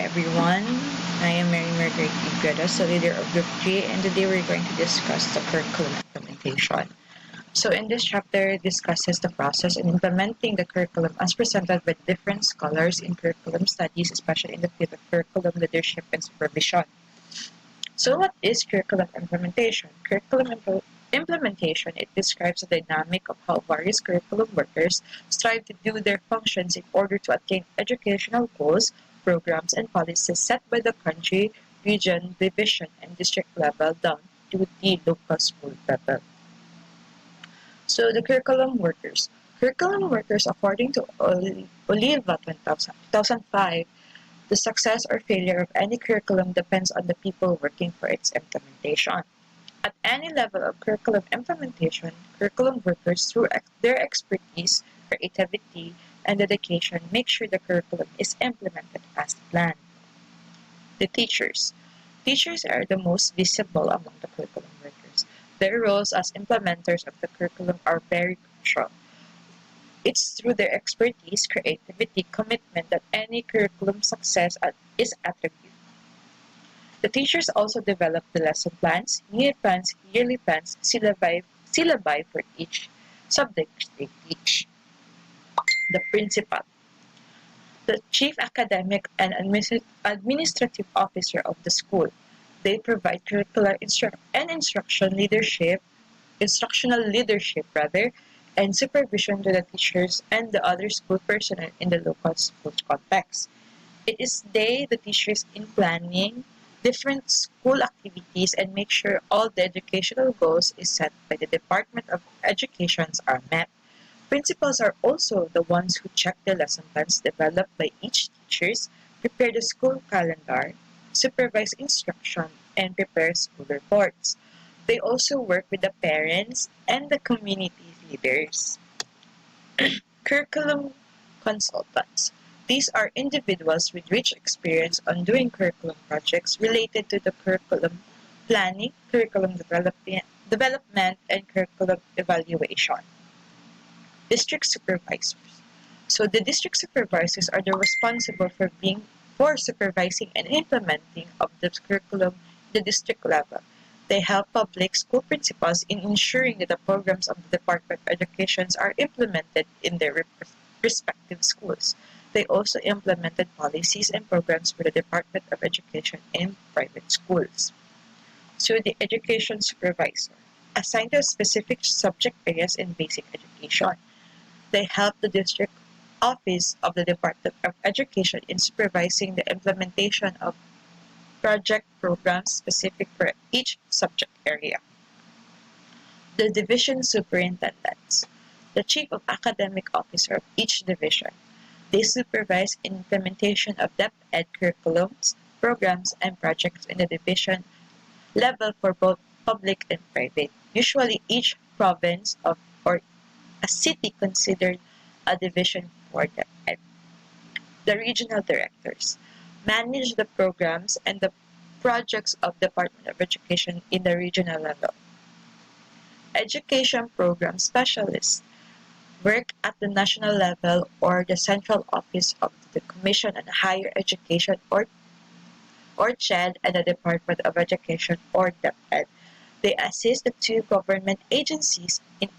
everyone. I am Mary Margaret Iguedas, the leader of Group 3, and today we're going to discuss the curriculum implementation. So in this chapter, it discusses the process in implementing the curriculum as presented by different scholars in curriculum studies, especially in the field of curriculum leadership and supervision. So what is curriculum implementation? Implementation, it describes the dynamic of how various curriculum workers strive to do their functions in order to attain educational goals, programs, and policies set by the country, region, division, and district level down to the local school level. So the curriculum workers. Curriculum workers, according to Oliva 2005, the success or failure of any curriculum depends on the people working for its implementation. At any level of curriculum implementation, curriculum workers, through their expertise, creativity, and dedication, make sure the curriculum is implemented as planned. The teachers. Teachers are the most visible among the curriculum workers. Their roles as implementers of the curriculum are very crucial. It's through their expertise, creativity, commitment that any curriculum success is attributed. The teachers also develop the lesson plans, unit plans, yearly plans, syllabi for each subject they teach. The principal, the chief academic and administrative officer of the school. They provide curricular instructional leadership rather, and supervision to the teachers and the other school personnel in the local school context. It is the teachers, in planning different school activities and make sure all the educational goals is set by the Department of Educations are met. Principals are also the ones who check the lesson plans developed by each teachers, prepare the school calendar, supervise instruction, and prepare school reports. They also work with the parents and the community leaders. Curriculum consultants. These are individuals with rich experience on doing curriculum projects related to the curriculum planning, curriculum development, and curriculum evaluation. District supervisors. So the district supervisors are the responsible for supervising and implementing of the curriculum at the district level. They help public school principals in ensuring that the programs of the Department of Education are implemented in their respective schools. They also implemented policies and programs for the Department of Education in private schools. So the education supervisor, assigned to specific subject areas in basic education. They help the district office of the Department of Education in supervising the implementation of project programs specific for each subject area. The division superintendents, the chief of academic officer of each division. They supervise implementation of DepEd curriculums, programs, and projects in the division level for both public and private. Usually each province or a city considered a division for DepEd. The regional directors manage the programs and the projects of Department of Education in the regional level. Education program specialists work at the national level or the central office of the Commission on Higher Education or CHED and the Department of Education or DepEd. They assist the two government agencies in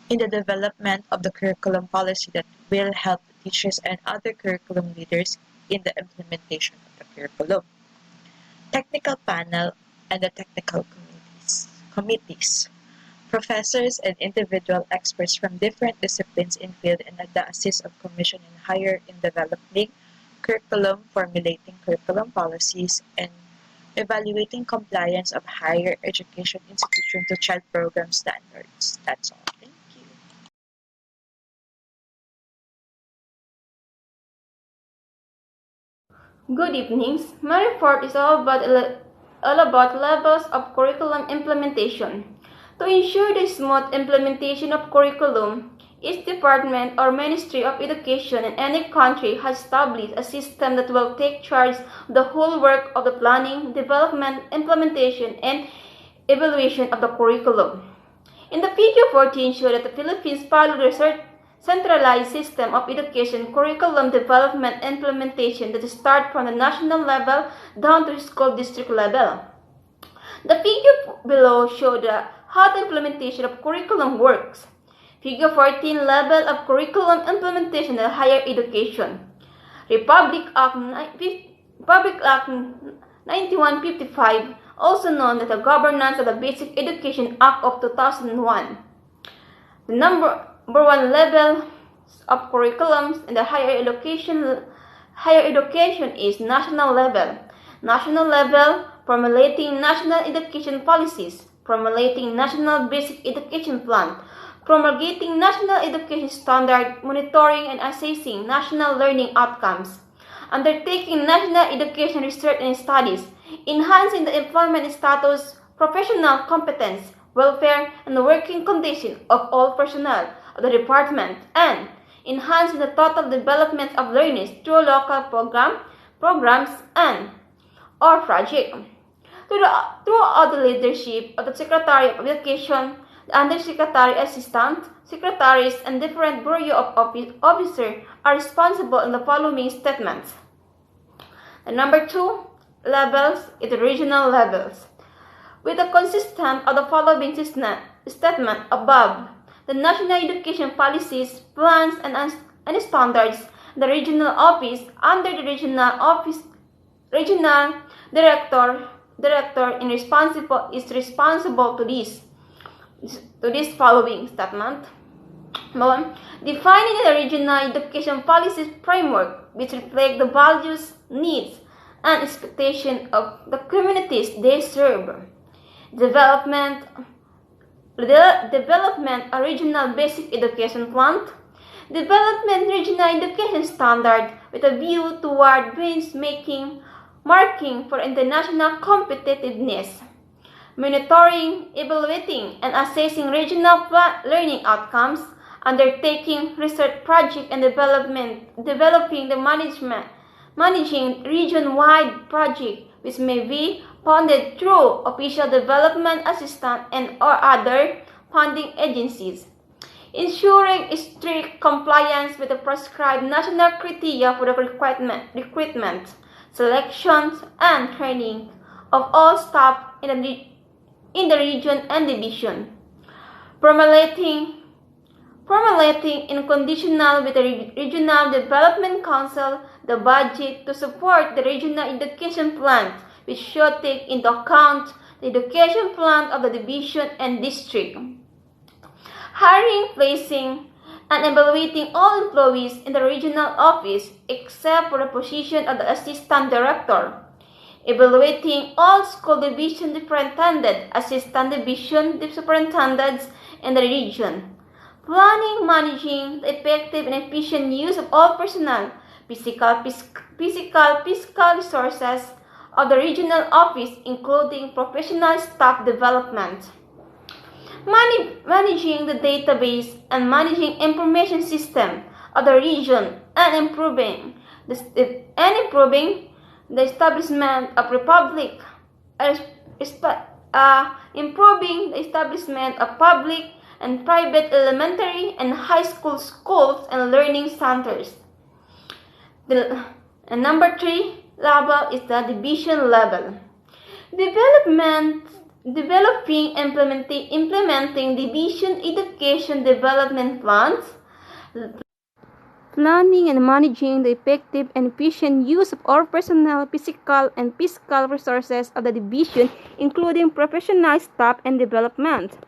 the development of the curriculum policy that will help the teachers and other curriculum leaders in the implementation of the curriculum. Technical panel and the technical committees. Professors and individual experts from different disciplines in field and the assist of Commission in Higher in developing curriculum, formulating curriculum policies, and evaluating compliance of higher education institutions to child program standards. That's all. Thank you. Good evenings. My report is all about levels of curriculum implementation. To ensure the smooth implementation of curriculum, each department or Ministry of Education in any country has established a system that will take charge of the whole work of the planning, development, implementation, and evaluation of the curriculum. In the figure 14 show that the Philippines follow the centralized system of education curriculum development implementation that start from the national level down to the school district level. The figure below shows how the implementation of curriculum works. Figure 14 level of curriculum implementation in higher education. Republic Act 9155, also known as the Governance of the Basic Education Act of 2001. The number one level of curriculums in the higher education is national level. National level, formulating national education policies, formulating national basic education plan, promulgating national education standard, monitoring and assessing national learning outcomes, undertaking national education research and studies, enhancing the employment status, professional competence, welfare, and the working condition of all personnel of the department, and enhancing the total development of learners through local programs and or project. Throughout the leadership of the Secretary of Education, the Undersecretary, Assistant Secretaries, and different Bureau of Officers are responsible in the following statements. The number 2 levels is the regional levels. With the consistent of the following statement above, the national education policies, plans, and standards, the regional office under the regional director is responsible to this following statement. Number 1. Defining the regional education policies framework which reflect the values, needs, and expectations of the communities they serve. Development a regional basic education plan. Development regional education standard with a view toward marking for international competitiveness. Monitoring, evaluating, and assessing regional learning outcomes. Undertaking research project and developing the managing region-wide project which may be funded through official development assistance and or other funding agencies. Ensuring strict compliance with the prescribed national criteria for the recruitment, selections, and training of all staff in the region and division. Formulating in conditional with the Regional Development Council the budget to support the regional education plan, which should take into account the education plan of the division and district. Hiring, placing, and evaluating all employees in the regional office except for the position of the assistant director. Evaluating all school division superintendent, assistant division superintendents in the region. Planning, managing the effective and efficient use of all personnel, fiscal resources of the regional office, including professional staff development. Managing the database and managing information system of the region and improving the establishment of public and private elementary and high schools and learning centers. And number 3 level is the division level. Implementing division education development plans. Planning and managing the effective and efficient use of all personnel, physical and fiscal resources of the division, including professional staff and development.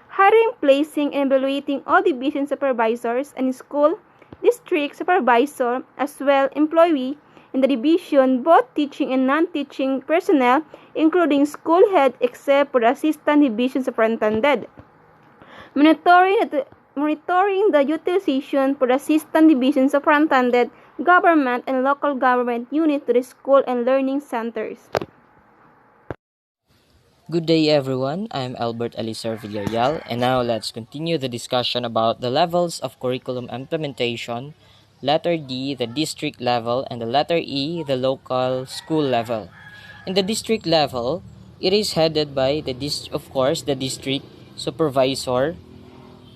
Hiring, placing, and evaluating all division supervisors and school district supervisor as well employee in the division, both teaching and non-teaching personnel, including school head except for the assistant division superintendent. Monitoring the utilization for the assistant division superintendent, government and local government unit to the school and learning centers. Good day everyone, I'm Albert Alisar Villarreal, and now let's continue the discussion about the levels of curriculum implementation, letter D, the district level, and the letter E, the local school level. In the district level, it is headed by the district supervisor,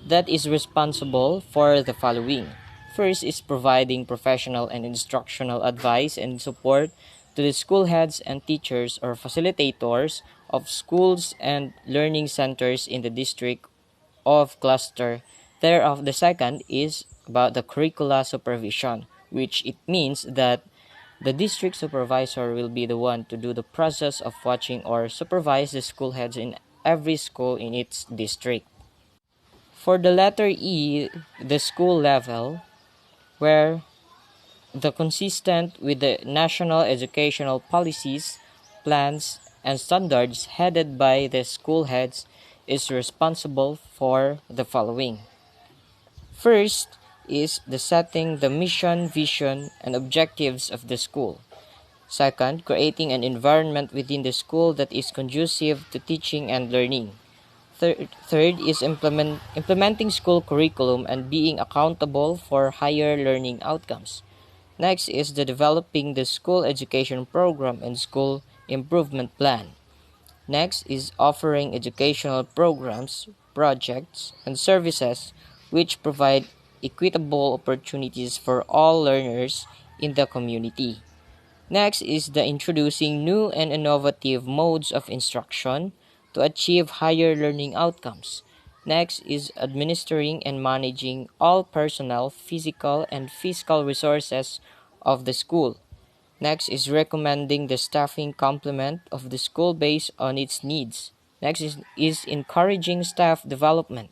that is responsible for the following. First is providing professional and instructional advice and support to the school heads and teachers or facilitators of schools and learning centers in the district of cluster thereof. The second is about the curricula supervision, which it means that the district supervisor will be the one to do the process of watching or supervise the school heads in every school in its district. For the letter E, the school level, where the consistent with the national educational policies, plans, and standards headed by the school heads is responsible for the following. First is the setting the mission, vision, and objectives of the school. Second, creating an environment within the school that is conducive to teaching and learning. Third is implementing school curriculum and being accountable for higher learning outcomes. Next is the developing the school education program and school improvement plan. Next is offering educational programs, projects, and services which provide equitable opportunities for all learners in the community. Next is the introducing new and innovative modes of instruction to achieve higher learning outcomes. Next is administering and managing all personnel, physical and fiscal resources of the school. Next is recommending the staffing complement of the school based on its needs. Next is encouraging staff development.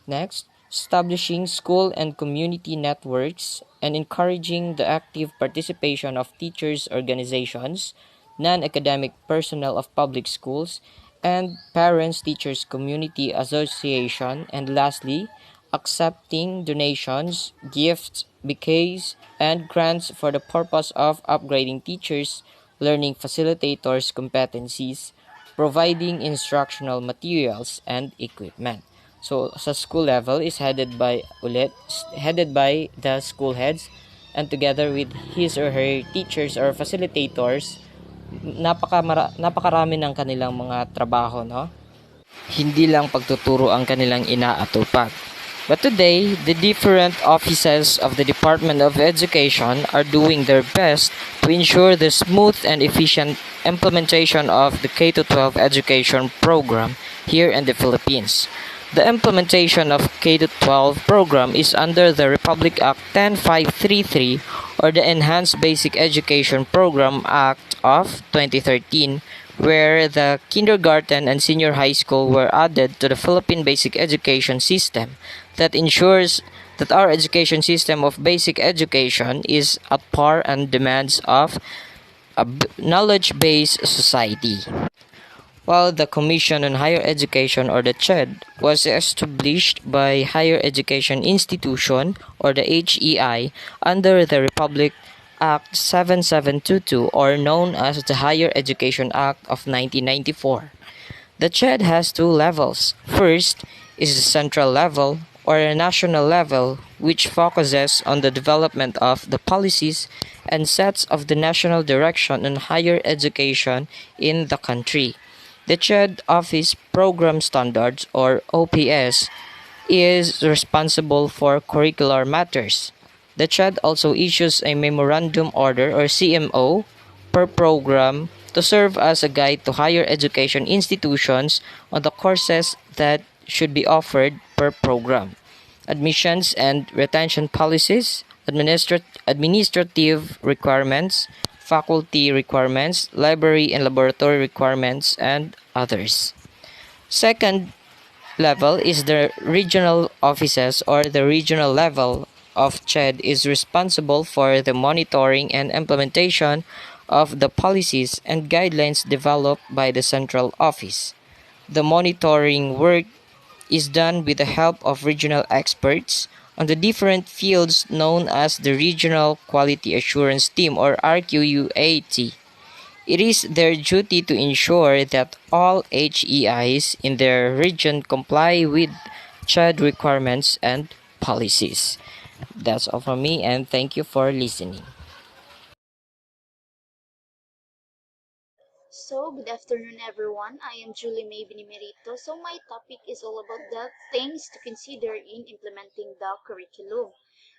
Next, establishing school and community networks and encouraging the active participation of teachers' organizations, non-academic personnel of public schools, and parents teachers community association. And lastly, accepting donations, gifts, bouquets, and grants for the purpose of upgrading teachers, learning facilitators' competencies, providing instructional materials and equipment. So sa school level is headed by the school heads, and together with his or her teachers or facilitators, napakarami ng kanilang mga trabaho, no? Hindi lang pagtuturo ang kanilang inaatupag. But today, the different offices of the Department of Education are doing their best to ensure the smooth and efficient implementation of the K-12 education program here in the Philippines. The implementation of K-12 program is under the Republic Act 10533 or the Enhanced Basic Education Program Act of 2013, where the kindergarten and senior high school were added to the Philippine Basic Education System that ensures that our education system of basic education is at par and demands of a knowledge-based society. While the Commission on Higher Education or the CHED was established by Higher Education Institution or the HEI under the Republic Act 7722 or known as the Higher Education Act of 1994. The CHED has two levels. First is the central level or a national level which focuses on the development of the policies and sets of the national direction on higher education in the country. The CHED Office Program Standards or OPS is responsible for curricular matters. The CHED also issues a Memorandum Order or CMO per program to serve as a guide to higher education institutions on the courses that should be offered per program. Admissions and retention policies, administrative requirements, faculty requirements, library and laboratory requirements, and others. Second level is the regional offices or the regional level of CHED is responsible for the monitoring and implementation of the policies and guidelines developed by the central office. The monitoring work is done with the help of regional experts on the different fields known as the Regional Quality Assurance Team or RQUAT. It is their duty to ensure that all HEIs in their region comply with CHED requirements and policies. That's all from me, and thank you for listening. So, good afternoon everyone. I am Julie May Binimerito. So, my topic is all about the things to consider in implementing the curriculum.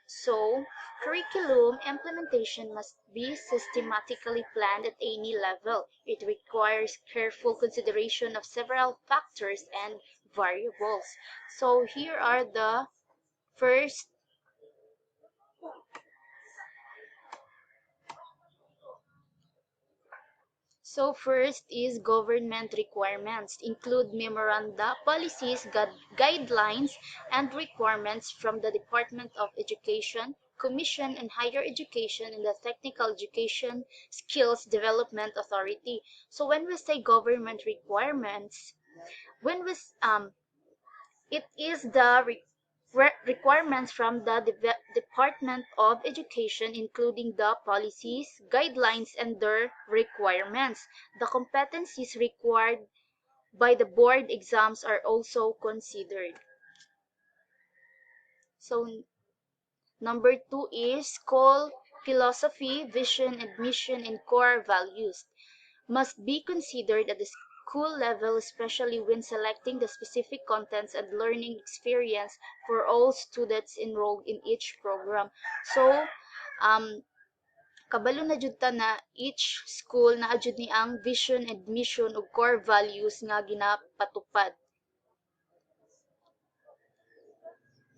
So, curriculum implementation must be systematically planned at any level. It requires careful consideration of several factors and variables. So, here are the first So first is government requirements, include memoranda, policies, guidelines, and requirements from the Department of Education, Commission on Higher Education, and the Technical Education Skills Development Authority. So when we say government requirements, when we it is the requirements from the Department of Education, including the policies, guidelines, and their requirements. The competencies required by the board exams are also considered. So, number 2 is school philosophy, vision, and mission, and core values must be considered at the school level, especially when selecting the specific contents and learning experience for all students enrolled in each program. So, kabalo na jud ta na each school na jud ni ang vision and mission ug core values nga ginapatupad.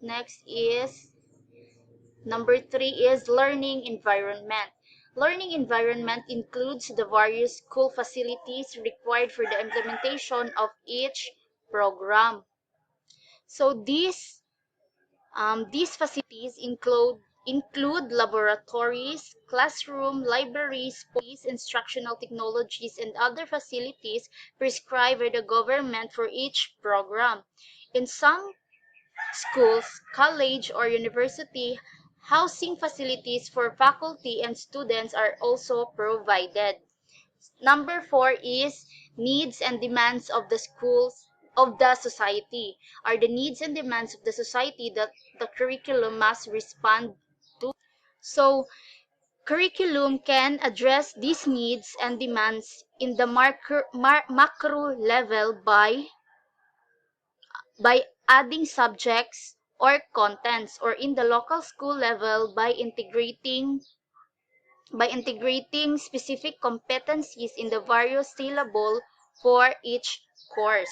Next is Number 3 is learning environment. Learning environment includes the various school facilities required for the implementation of each program. So these facilities include laboratories, classroom, libraries, police, instructional technologies, and other facilities prescribed by the government for each program. In some schools, college, or university, housing facilities for faculty and students are also provided. Number 4 is needs and demands of the society. Are the needs and demands of the society that the curriculum must respond to. So, curriculum can address these needs and demands in the macro level by adding subjects or contents, or in the local school level by integrating specific competencies in the various syllable for each course.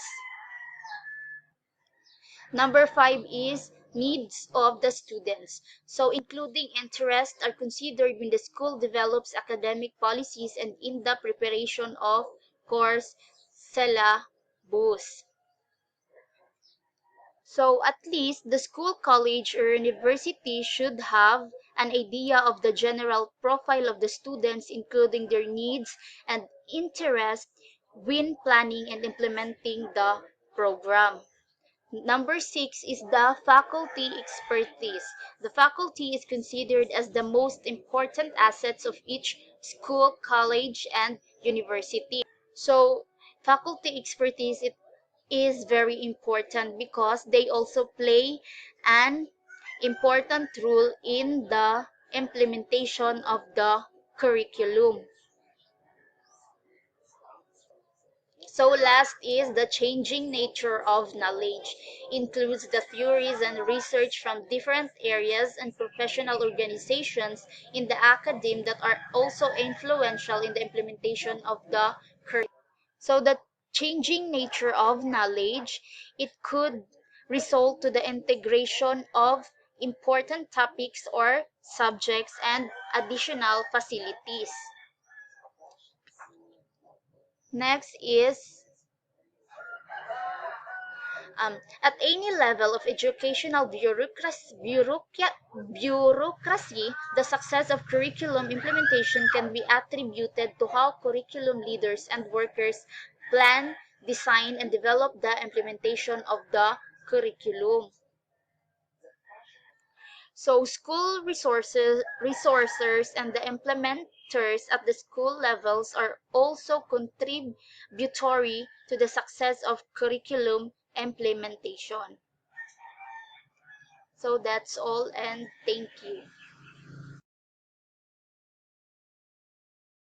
Number 5 is needs of the students. So including interests are considered when the school develops academic policies and in the preparation of course syllabus. So at least the school, college, or university should have an idea of the general profile of the students, including their needs and interests when planning and implementing the program. Number 6 is the faculty expertise. The faculty is considered as the most important assets of each school, college, and university. So faculty expertise is very important because they also play an important role in the implementation of the curriculum. So last is the changing nature of knowledge. Includes the theories and research from different areas and professional organizations in the academe that are also influential in the implementation of the curriculum. So the changing nature of knowledge, it could result to the integration of important topics or subjects and additional facilities. Next is at any level of educational bureaucracy, the success of curriculum implementation can be attributed to how curriculum leaders and workers plan, design, and develop the implementation of the curriculum. So school resources and the implementers at the school levels are also contributory to the success of curriculum implementation. So that's all, and thank you.